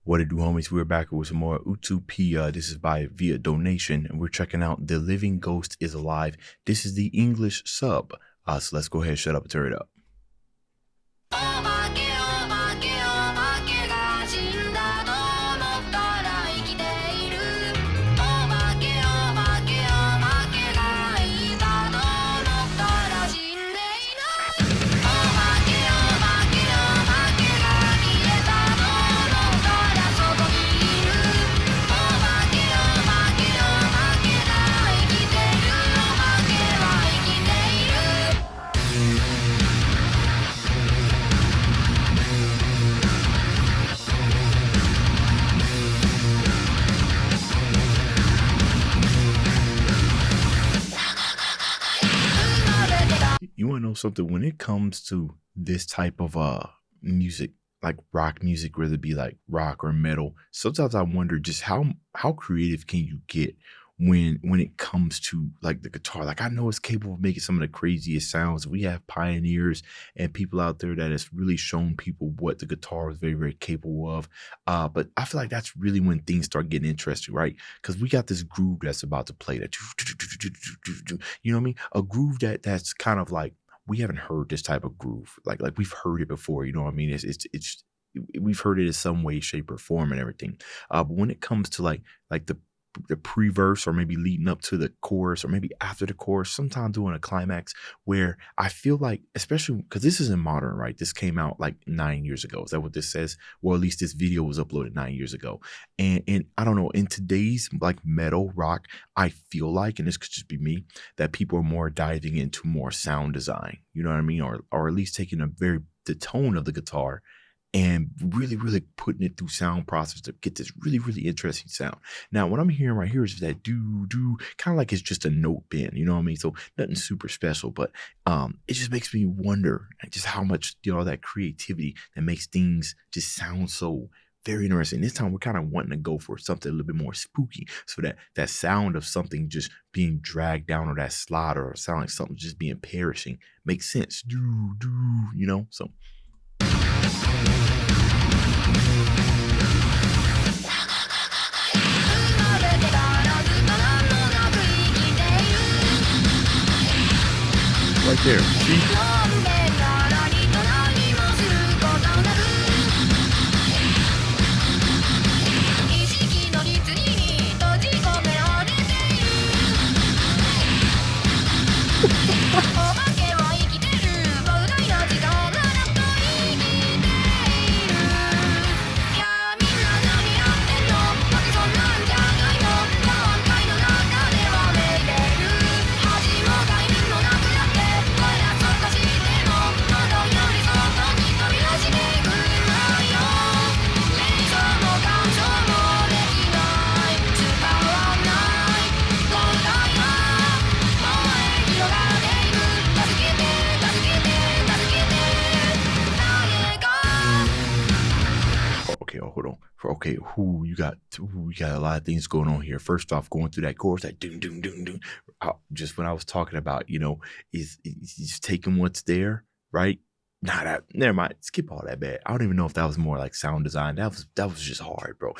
What it do, homies? We're back with some more Utsu-P. This is via donation, and we're checking out The Living Ghost is Alive. This is the English sub. So let's go ahead, shut up, and turn it up. You want to know something? When it comes to this type of music, like rock music, whether it be like rock or metal, sometimes I wonder just how creative can you get when it comes to like the guitar. Like, I know it's capable of making some of the craziest sounds. We have pioneers and people out there that has really shown people what the guitar is very, very capable of. But I feel like that's really when things start getting interesting, right? Because we got this groove that's about to play that, you know what I mean? A groove that's kind of like, we haven't heard this type of groove. Like we've heard it before, you know what I mean? It's we've heard it in some way, shape, or form and everything. But when it comes to like the pre-verse, or maybe leading up to the chorus, or maybe after the chorus, sometimes doing a climax, where I feel like, especially because this isn't modern, right? This came out like 9 years ago. Is that what this says? Or at least this video was uploaded 9 years ago. And I don't know, in today's like metal rock, I feel like, and this could just be me, that people are more diving into more sound design, you know what I mean? Or at least taking the tone of the guitar and really, really putting it through sound process to get this really, really interesting sound. Now, what I'm hearing right here is that do kind of like it's just a note bend, you know what I mean? So nothing super special, but it just makes me wonder just how much, that creativity that makes things just sound so very interesting. This time we're kind of wanting to go for something a little bit more spooky, so that sound of something just being dragged down, or that slide, or sound like something just being perishing makes sense. So. Right there. See? Hold on. You got a lot of things going on here. First off, going through that chorus, that doom doom doom doom. Just when I was talking about, is taking what's there, right? Never mind. Skip all that bad. I don't even know if that was more like sound design. That was just hard, bro.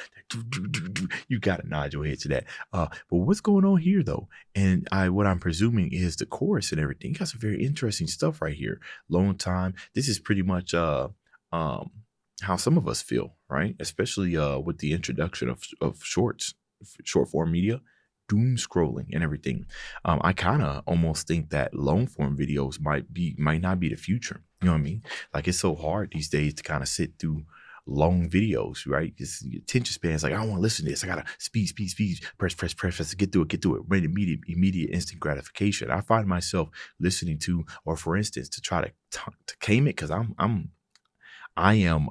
You gotta nod your head to that. But what's going on here though? And what I'm presuming is the chorus and everything. You got some very interesting stuff right here. Long time. This is pretty much how some of us feel, right? Especially with the introduction of short form media, doom scrolling and everything. I kind of almost think that long form videos might not be the future. You know what I mean? Like, it's so hard these days to kind of sit through long videos, right? Because the attention span is like, I don't want to listen to this. I gotta speed, press, get through it. Right, immediate instant gratification. I find myself listening to, or for instance, to try to tame it, because I am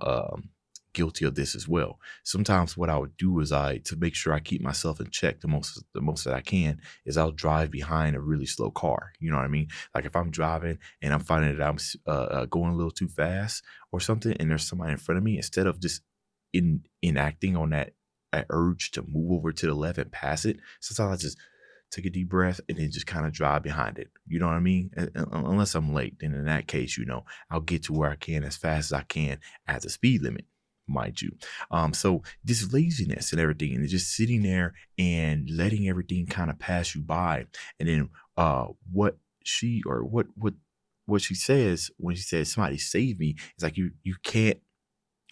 guilty of this as well. Sometimes what I would do is to make sure I keep myself in check the most that I can, is I'll drive behind a really slow car. You know what I mean? Like, if I'm driving and I'm finding that I'm going a little too fast or something, and there's somebody in front of me, instead of just enacting on that urge to move over to the left and pass it, sometimes I just take a deep breath and then just kind of drive behind it. You know what I mean? Unless I'm late, then in that case, I'll get to where I can as fast as I can at the speed limit. mind you. So this laziness and everything, and just sitting there and letting everything kind of pass you by. And then what she or what she says when she says somebody save me, it's like you can't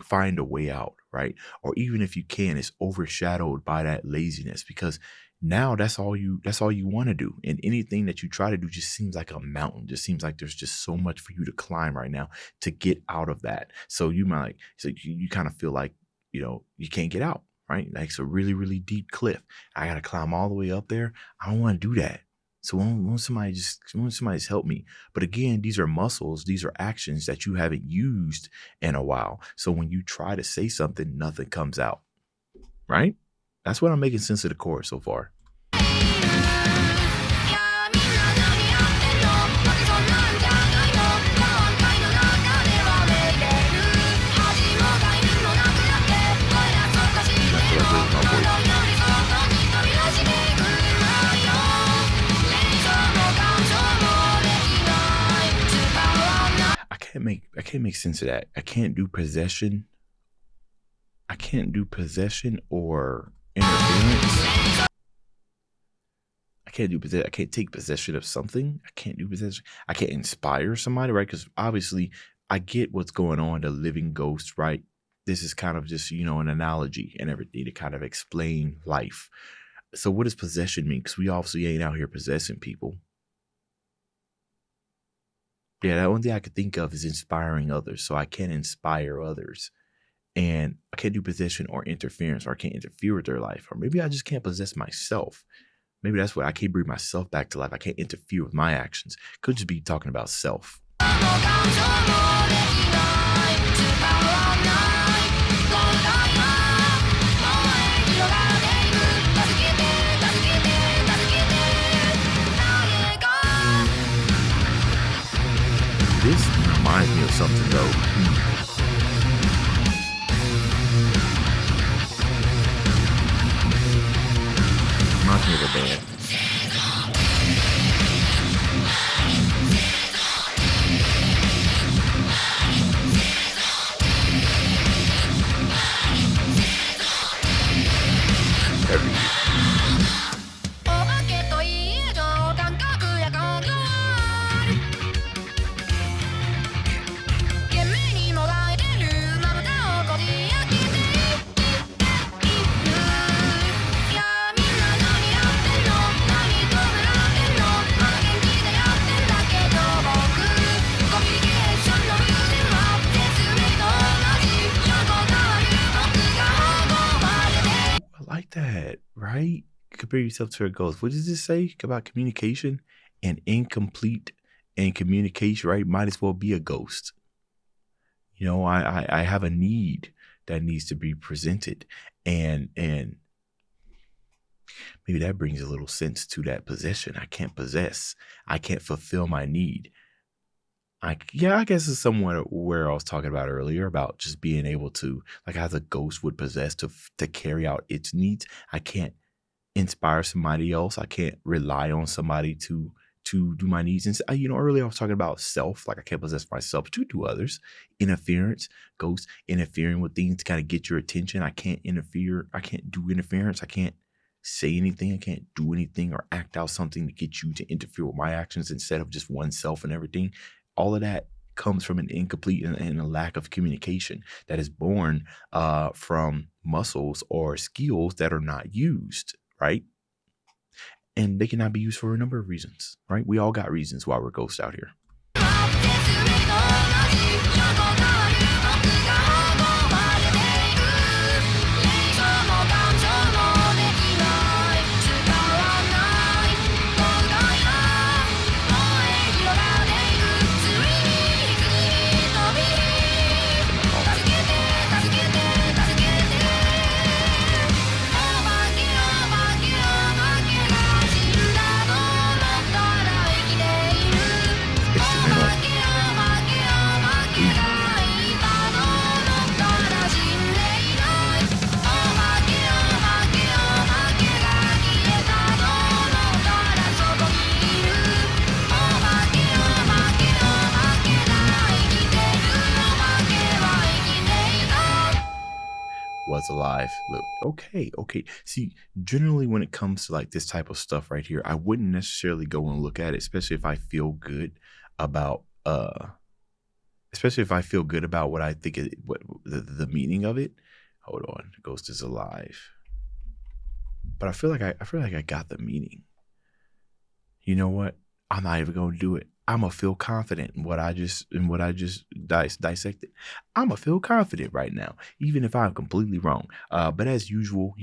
find a way out, right? Or even if you can, it's overshadowed by that laziness, because now that's all you want to do. And anything that you try to do just seems like a mountain, just seems like there's just so much for you to climb right now to get out of that. So you kind of feel like, you can't get out, right? Like it's a really, really deep cliff. I got to climb all the way up there. I don't want to do that. So won't somebody just help me? But again, these are muscles, these are actions that you haven't used in a while. So when you try to say something, nothing comes out, right? That's what I'm making sense of the chorus so far. I can't make sense of that. I can't do possession or interference. I can't do possession. I can't take possession of something. I can't do possession. I can't inspire somebody, right? Because obviously I get what's going on, the living ghost, right? This is kind of just, an analogy and everything to kind of explain life. So what does possession mean? Because we obviously ain't out here possessing people. Yeah, that one thing I could think of is inspiring others. So I can't inspire others. And I can't do possession or interference, or I can't interfere with their life. Or maybe I just can't possess myself. Maybe that's what I can't bring myself back to life. I can't interfere with my actions. Could just be talking about self. This reminds me of something though. Reminds me of a band. Every year. That, right? Compare yourself to a ghost. What does this say about communication? And incomplete and communication, right? Might as well be a ghost. I have a need that needs to be presented, and maybe that brings a little sense to that possession. I can't possess. I can't fulfill my need. I guess it's somewhat where I was talking about earlier about just being able to, like how the ghost would possess to carry out its needs. I can't inspire somebody else. I can't rely on somebody to do my needs. And earlier I was talking about self, like I can't possess myself to do others. Interference, ghost interfering with things to kind of get your attention. I can't interfere. I can't do interference. I can't say anything. I can't do anything or act out something to get you to interfere with my actions instead of just oneself and everything. All of that comes from an incomplete and a lack of communication that is born from muscles or skills that are not used, right? And they cannot be used for a number of reasons, right? We all got reasons why we're ghosts out here. alive. Look, okay. See, generally when it comes to like this type of stuff right here, I wouldn't necessarily go and look at it, especially if I feel good about what I think what the meaning of it. Hold on, Ghost is alive. But I feel like I got the meaning. You know what? I'm not even gonna do it. I'm gonna feel confident in what I just dissected. I'm gonna feel confident right now, even if I'm completely wrong. But as usual,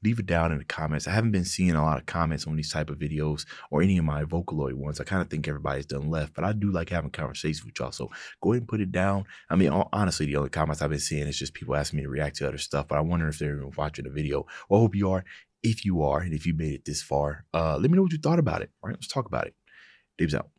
leave it down in the comments. I haven't been seeing a lot of comments on these type of videos or any of my Vocaloid ones. I kind of think everybody's done left, but I do like having conversations with y'all. So go ahead and put it down. I mean, honestly, the only comments I've been seeing is just people asking me to react to other stuff. But I wonder if they're even watching the video. Well, I hope you are. If you are, and if you made it this far, let me know what you thought about it. All right, let's talk about it. Dave's out.